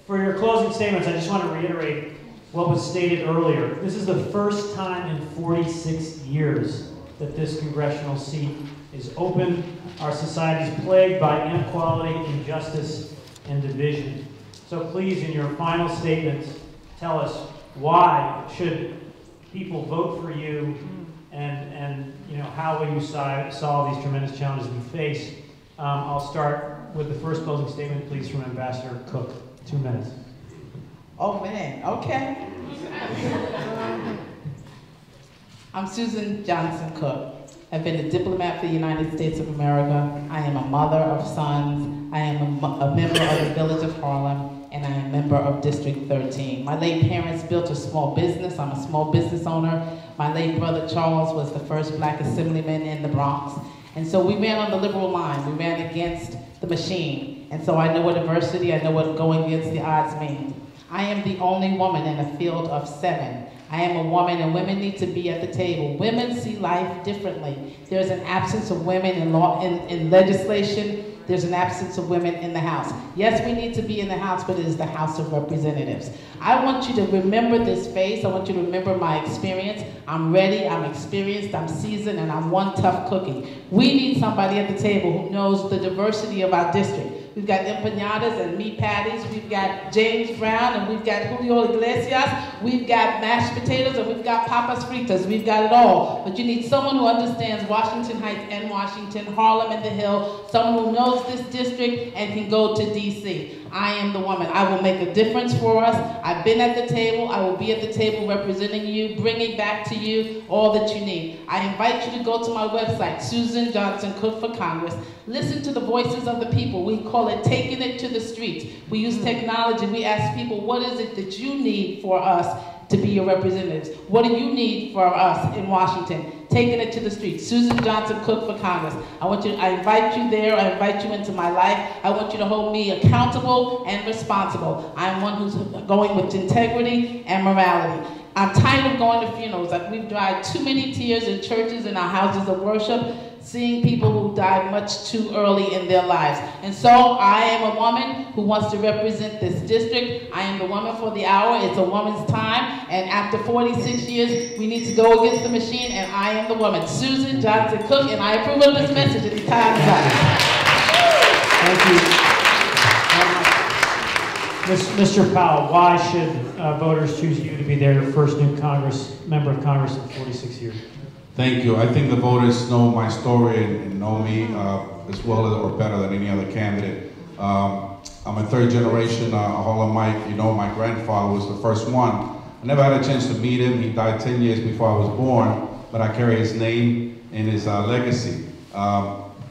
For your closing statements, I just want to reiterate what was stated earlier. This is the first time in 46 years that this congressional seat is open. Our society is plagued by inequality, injustice, and division. So please, in your final statements, tell us why should people vote for you, and how will you solve these tremendous challenges we face. I'll start with the first closing statement, please, from Ambassador Cook. 2 minutes. Oh man, okay. I'm Suzan Johnson Cook. I've been a diplomat for the United States of America. I am a mother of sons. I am a member of the Village of Harlem, and I am a member of District 13. My late parents built a small business. I'm a small business owner. My late brother Charles was the first black assemblyman in the Bronx. And so we ran on the liberal line. We ran against the machine. And so I know what adversity, I know what going against the odds means. I am the only woman in a field of 7. I am a woman, and women need to be at the table. Women see life differently. There's an absence of women in law, in legislation. There's an absence of women in the House. Yes, we need to be in the House, but it is the House of Representatives. I want you to remember this face. I want you to remember my experience. I'm ready, I'm experienced, I'm seasoned, and I'm one tough cookie. We need somebody at the table who knows the diversity of our district. We've got empanadas and meat patties. We've got James Brown, and we've got Julio Iglesias. We've got mashed potatoes, and we've got papas fritas. We've got it all. But you need someone who understands Washington Heights and Washington, Harlem and the Hill, someone who knows this district and can go to D.C. I am the woman. I will make a difference for us. I've been at the table. I will be at the table representing you, bringing back to you all that you need. I invite you to go to my website, Suzan Johnson Cook for Congress. Listen to the voices of the people. We call it taking it to the streets. We use technology. We ask people, what is it that you need for us to be your representatives? What do you need for us in Washington? Taking it to the streets. Suzan Johnson Cook for Congress. I invite you there. I invite you into my life. I want you to hold me accountable and responsible. I'm one who's going with integrity and morality. I'm tired of going to funerals. We've dried too many tears in churches and our houses of worship, seeing people who died much too early in their lives. And so I am a woman who wants to represent this district. I am the woman for the hour. It's a woman's time. And after 46 years, we need to go against the machine, and I am the woman. Suzan Johnson Cook, and I approve of this message, and the time is up. Thank you. Mr. Powell, why should voters choose you to be their first new member of Congress in 46 years? Thank you. I think the voters know my story and know me as well or better than any other candidate. I'm a third generation Harlemite. You know, my grandfather was the first one. I never had a chance to meet him. He died 10 years before I was born, but I carry his name and his legacy.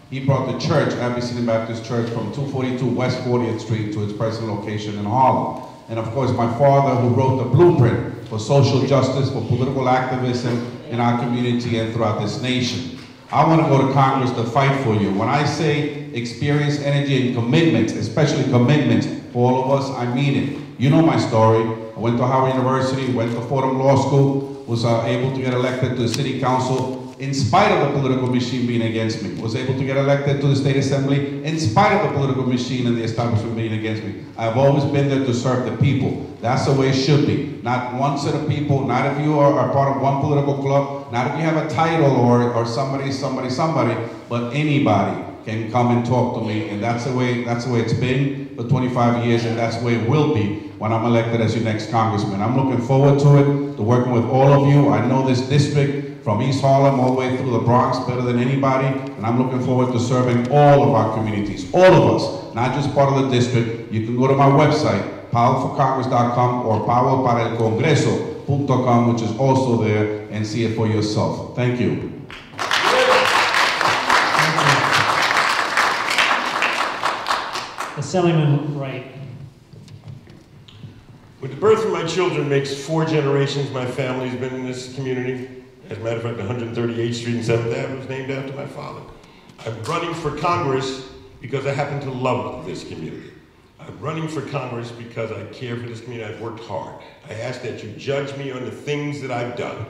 He brought the church, Abbey City Baptist Church, from 242 West 40th Street to its present location in Harlem. And of course, my father, who wrote the blueprint for social justice, for political activism in our community and throughout this nation. I want to go to Congress to fight for you. When I say experience, energy, and commitment, especially commitment for all of us, I mean it. You know my story. I went to Howard University, went to Fordham Law School, was able to get elected to the city council in spite of the political machine being against me. Was able to get elected to the state assembly in spite of the political machine and the establishment being against me. I've always been there to serve the people. That's the way it should be. Not one set of people, not if you are part of one political club, not if you have a title or somebody, but anybody can come and talk to me, and that's the way it's been for 25 years, and that's the way it will be when I'm elected as your next congressman. I'm looking forward to it, to working with all of you. I know this district from East Harlem all the way through the Bronx better than anybody, and I'm looking forward to serving all of our communities, all of us, not just part of the district. You can go to my website, powellforcongress.com or powellparelcongreso.com, which is also there, and see it for yourself. Thank you. Assemblyman Wright. With the birth of my children makes 4 generations my family's been in this community. As a matter of fact, 138th Street and 7th Avenue was named after my father. I'm running for Congress because I happen to love this community. I'm running for Congress because I care for this community. I've worked hard. I ask that you judge me on the things that I've done.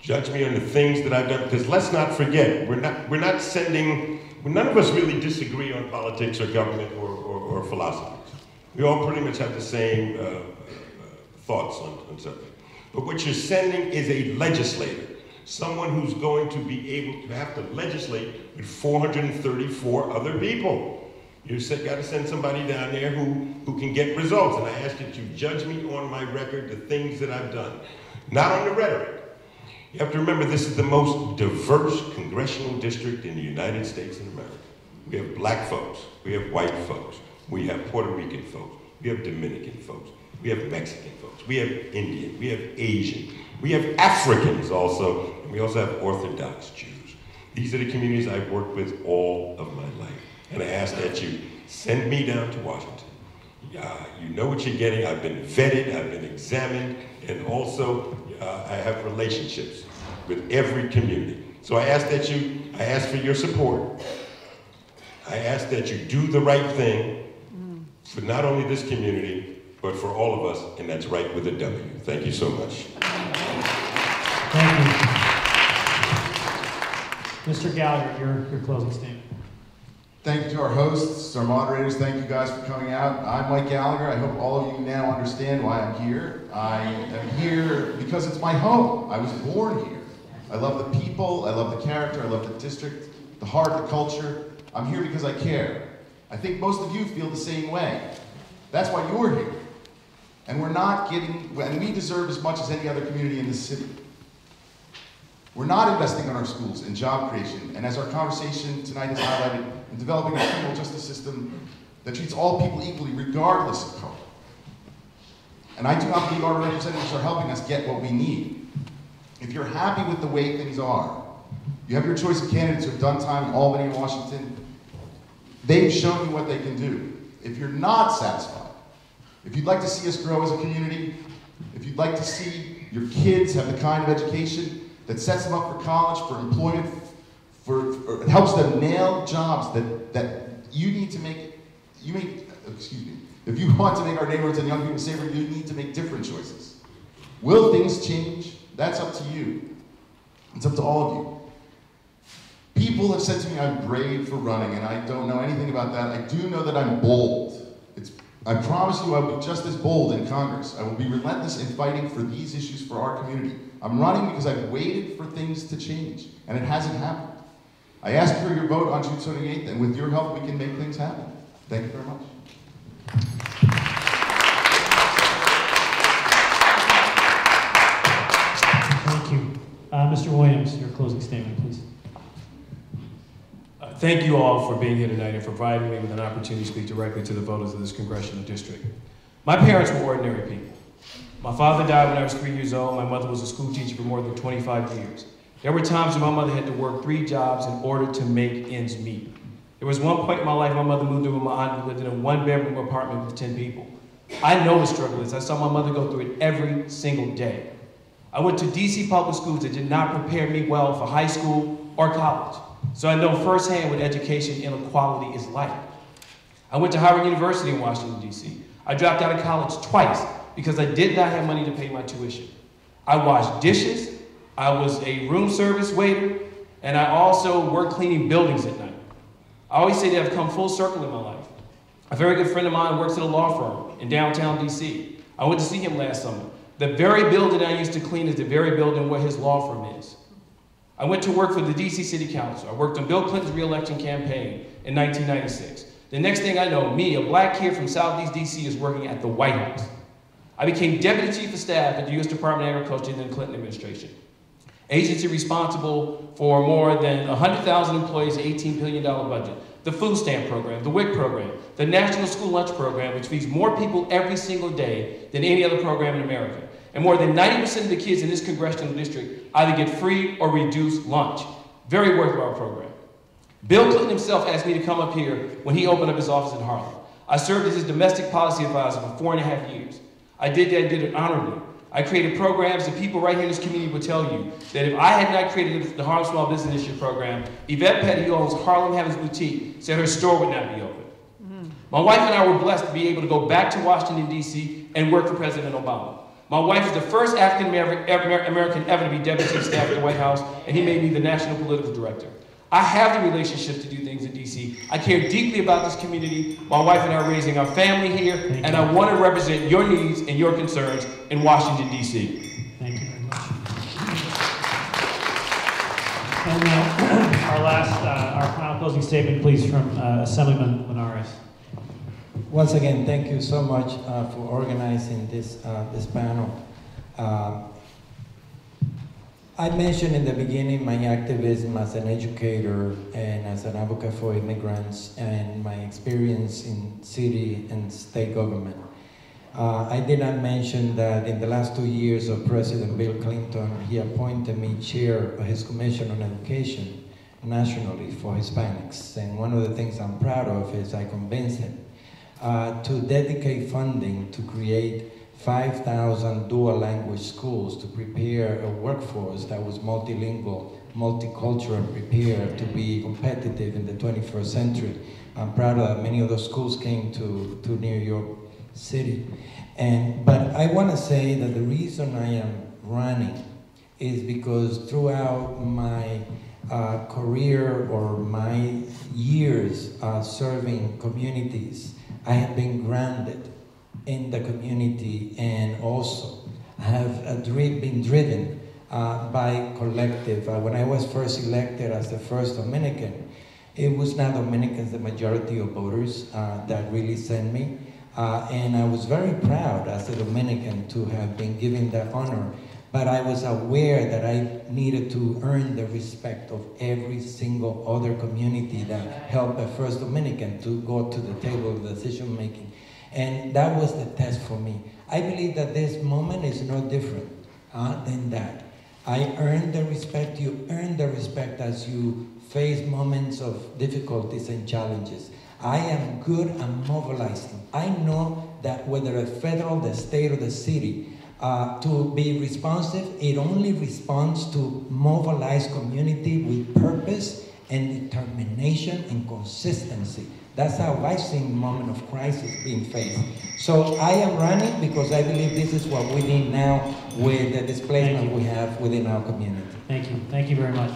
Judge me on the things that I've done, because let's not forget, none of us really disagree on politics or government or philosophies. We all pretty much have the same thoughts on something. But what you're sending is a legislator, someone who's going to be able to have to legislate with 434 other people. You've got to send somebody down there who can get results. And I ask that you judge me on my record, the things that I've done, not on the rhetoric. You have to remember this is the most diverse congressional district in the United States of America. We have black folks, we have white folks, we have Puerto Rican folks, we have Dominican folks, we have Mexican folks, we have Indian, we have Asian, we have Africans also, and we also have Orthodox Jews. These are the communities I've worked with all of my life. And I ask that you send me down to Washington. You know what you're getting. I've been vetted, I've been examined, and also I have relationships with every community. So I ask for your support. I ask that you do the right thing for not only this community, but for all of us, and that's right with a W. Thank you so much. Thank you. Mr. Gallagher, your closing statement. Thank you to our hosts, our moderators. Thank you guys for coming out. I'm Mike Gallagher. I hope all of you now understand why I'm here. I am here because it's my home. I was born here. I love the people, I love the character, I love the district, the heart, the culture. I'm here because I care. I think most of you feel the same way. That's why you're here. And we deserve as much as any other community in this city. We're not investing in our schools in job creation, and as our conversation tonight has highlighted, in developing a criminal justice system that treats all people equally regardless of color. And I do not believe our representatives are helping us get what we need. If you're happy with the way things are, you have your choice of candidates who have done time in Albany and Washington. They've shown you what they can do. If you're not satisfied, if you'd like to see us grow as a community, if you'd like to see your kids have the kind of education that sets them up for college, for employment, it helps them nail jobs that you need to make, if you want to make our neighborhoods and young people safer, you need to make different choices. Will things change? That's up to you. It's up to all of you. People have said to me I'm brave for running, and I don't know anything about that. I do know that I'm bold. I promise you I will be just as bold in Congress. I will be relentless in fighting for these issues for our community. I'm running because I've waited for things to change, and it hasn't happened. I ask for your vote on June 28th, and with your help, we can make things happen. Thank you very much. Thank you. Mr. Williams, your closing statement, please. Thank you all for being here tonight and for providing me with an opportunity to speak directly to the voters of this congressional district. My parents were ordinary people. My father died when I was 3 years old. My mother was a school teacher for more than 25 years. There were times when my mother had to work 3 jobs in order to make ends meet. There was one point in my life my mother moved in with my aunt who lived in a 1-bedroom apartment with 10 people. I know the struggle is. I saw my mother go through it every single day. I went to DC public schools that did not prepare me well for high school or college. So I know firsthand what education inequality is like. I went to Howard University in Washington, D.C. I dropped out of college twice because I did not have money to pay my tuition. I washed dishes, I was a room service waiter, and I also worked cleaning buildings at night. I always say that I've come full circle in my life. A very good friend of mine works at a law firm in downtown D.C. I went to see him last summer. The very building I used to clean is the very building where his law firm is. I went to work for the DC City Council. I worked on Bill Clinton's re-election campaign in 1996. The next thing I know, me, a black kid from Southeast DC, is working at the White House. I became Deputy Chief of Staff at the U.S. Department of Agriculture in the Clinton administration. Agency responsible for more than 100,000 employees, $18 billion budget. The food stamp program, the WIC program, the National School Lunch Program, which feeds more people every single day than any other program in America. And more than 90% of the kids in this congressional district either get free or reduced lunch. Very worthwhile program. Bill Clinton himself asked me to come up here when he opened up his office in Harlem. I served as his domestic policy advisor for 4.5 years. I did it honorably. I created programs that people right here in this community would tell you that if I had not created the Harlem Small Business Initiative program, Yvette Petty, who owns Harlem Heavens Boutique, said her store would not be open. My wife and I were blessed to be able to go back to Washington, D.C. and work for President Obama. My wife is the first African American ever to be Deputy Chief of Staff at the White House, and he made me the National Political Director. I have the relationships to do things in D.C. I care deeply about this community. My wife and I are raising our family here, and I want to represent your needs and your concerns in Washington, D.C. Thank you very much. And our final closing statement, please, from Assemblyman Linares. Once again, thank you so much for organizing this panel. I mentioned in the beginning my activism as an educator and as an advocate for immigrants and my experience in city and state government. I did not mention that in the last 2 years of President Bill Clinton, he appointed me chair of his Commission on Education nationally for Hispanics. And one of the things I'm proud of is I convinced him to dedicate funding to create 5,000 dual language schools to prepare a workforce that was multilingual, multicultural, and prepared to be competitive in the 21st century. I'm proud that many of those schools came to New York City. But I want to say that the reason I am running is because throughout my career or my years serving communities, I have been grounded in the community and also have been driven by collective. When I was first elected as the first Dominican, it was not Dominicans, the majority of voters that really sent me. And I was very proud as a Dominican to have been given that honor, but I was aware that I needed to earn the respect of every single other community that helped a first Dominican to go to the table of decision making. And that was the test for me. I believe that this moment is no different than that. I earned the respect, you earn the respect as you face moments of difficulties and challenges. I am good at mobilizing. I know that whether a federal, the state, or the city, to be responsive, it only responds to mobilize community with purpose and determination and consistency. That's how I see the moment of crisis being faced. So I am running because I believe this is what we need now with the displacement we have within our community. Thank you. Thank you very much.